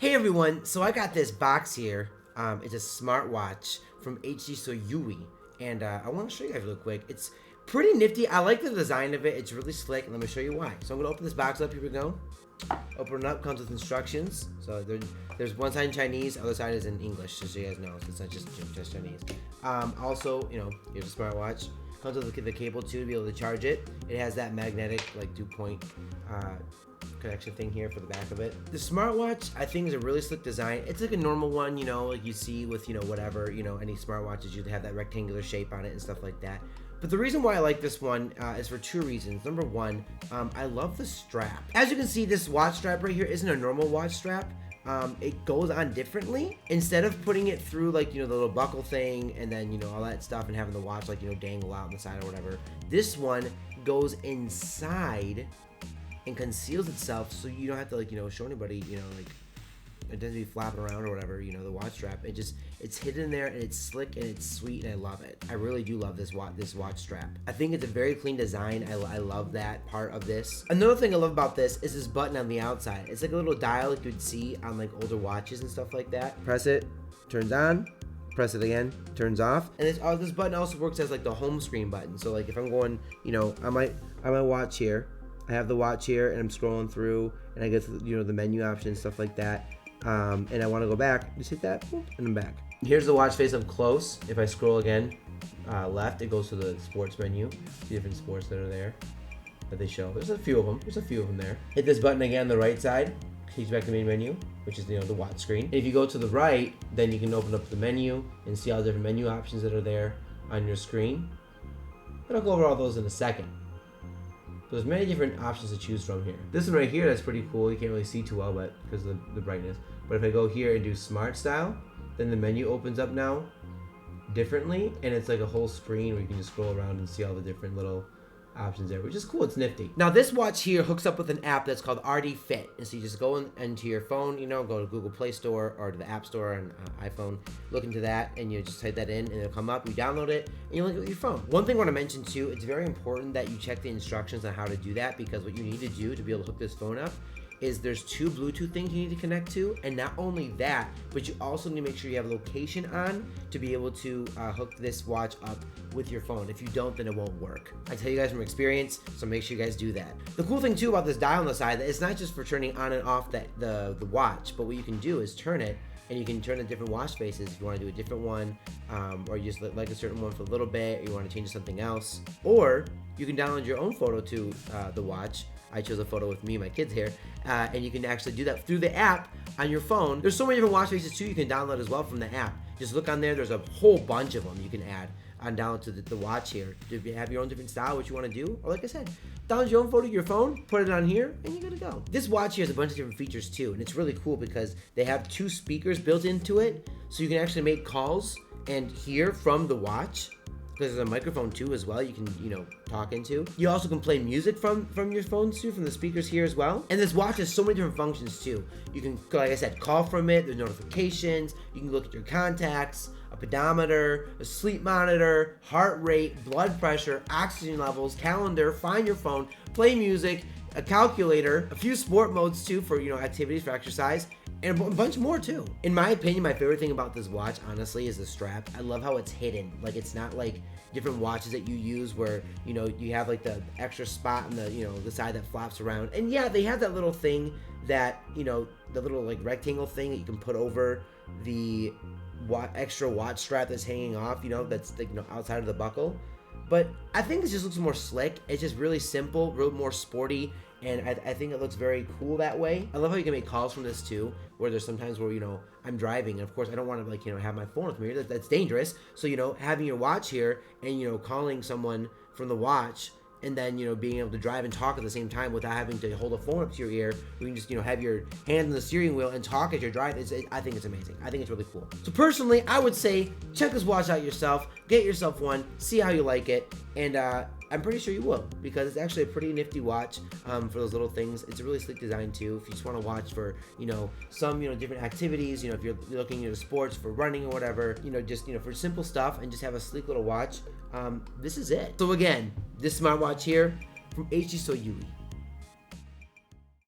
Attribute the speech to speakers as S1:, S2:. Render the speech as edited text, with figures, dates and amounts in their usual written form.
S1: Hey everyone, so I got this box here. It's a smartwatch from hgsoiuy, and I want to show you guys real quick. It's pretty nifty. I like the design of it. It's really slick. Let me show you why. So I'm gonna open this box up. Here we go. Open it up. Comes with instructions. So there's one side in Chinese, other side is in English, just so you guys know. So it's not just Chinese. Also, here's a smartwatch. Comes with the cable too to be able to charge it. It has that magnetic like dew point connection thing here for the back of it. The smartwatch I think is a really slick design. It's like a normal one, like you see with whatever, any smartwatches usually have that rectangular shape on it and stuff like that. But the reason why I like this one is for two reasons. Number one, I love the strap. As you can see, this watch strap right here isn't a normal watch strap. It goes on differently. Instead of putting it through like the little buckle thing and then all that stuff and having the watch like dangle out on the side or whatever, this one goes inside and conceals itself, so you don't have to like show anybody it doesn't be flapping around or whatever, the watch strap. It's hidden there and it's slick and it's sweet and I love it. I really do love this watch strap. I think it's a very clean design. I love that part of this. Another thing I love about this is this button on the outside. It's like a little dial like you'd see on like older watches and stuff like that. Press it, turns on. Press it again, turns off. And this button also works as like the home screen button. So like if I'm going, on my watch here, I have the watch here and I'm scrolling through and I get to, the menu options, stuff like that. And I want to go back, just hit that, and I'm back. Here's the watch face up close. If I scroll again, left, it goes to the sports menu. See different sports that are there that they show. There's a few of them there. Hit this button again on the right side, takes you back to the main menu, which is the watch screen. And if you go to the right, then you can open up the menu and see all the different menu options that are there on your screen. And I'll go over all those in a second. There's many different options to choose from here. This one right here, that's pretty cool. You can't really see too well, but because of the brightness. But if I go here and do smart style, then the menu opens up now differently, and it's like a whole screen where you can just scroll around and see all the different little options there, which is cool. It's nifty. Now this watch here hooks up with an app that's called RD Fit, and so you just go into your phone, go to Google Play Store or to the App Store on iPhone, look into that, and you just type that in, and it'll come up. You download it, and you link it with your phone. One thing I want to mention too, it's very important that you check the instructions on how to do that, because what you need to do to be able to hook this phone up is there's two Bluetooth things you need to connect to, and not only that, but you also need to make sure you have location on to be able to hook this watch up with your phone. If you don't, then it won't work. I tell you guys from experience, so make sure you guys do that. The cool thing too about this dial on the side, that it's not just for turning on and off the watch, but what you can do is turn it, and you can turn the different watch faces if you want to do a different one, or you just like a certain one for a little bit, or you want to change to something else. Or you can download your own photo to the watch. I chose a photo with me and my kids here, and you can actually do that through the app on your phone. There's so many different watch faces too you can download as well from the app. Just look on there, there's a whole bunch of them you can add on download to the watch here. If you have your own different style, what you want to do, or like I said, download your own photo to your phone, put it on here, and you're good to go. This watch here has a bunch of different features too, and it's really cool because they have two speakers built into it, so you can actually make calls and hear from the watch. There's a microphone too as well you can talk into. You also can play music from your phones too, from the speakers here as well. And this watch has so many different functions too. You can, like I said, call from it. There's notifications. You can look at your contacts, a pedometer, a sleep monitor, heart rate, blood pressure, oxygen levels, calendar, find your phone, play music, a calculator, a few sport modes too for activities for exercise, and a bunch more too. In my opinion, my favorite thing about this watch, honestly, is the strap. I love how it's hidden. Like, it's not like different watches that you use where, you have like the extra spot on the side that flops around. And yeah, they have that little thing that, the little like rectangle thing that you can put over the extra watch strap that's hanging off, that's like, outside of the buckle. But I think this just looks more slick. It's just really simple, real more sporty, and I think it looks very cool that way. I love how you can make calls from this too, where there's sometimes where, I'm driving, and of course I don't want to have my phone with me. That's dangerous. So, having your watch here and, calling someone from the watch, and then, being able to drive and talk at the same time without having to hold a phone up to your ear. You can just, have your hand on the steering wheel and talk as you're driving. I think it's amazing. I think it's really cool. So personally, I would say check this watch out yourself. Get yourself one. See how you like it. And I'm pretty sure you will, because it's actually a pretty nifty watch for those little things. It's a really sleek design too. If you just want to watch for, some, different activities, if you're looking into sports for running or whatever, just, for simple stuff and just have a sleek little watch, this is it. So again, this smartwatch here from hgsoiuy.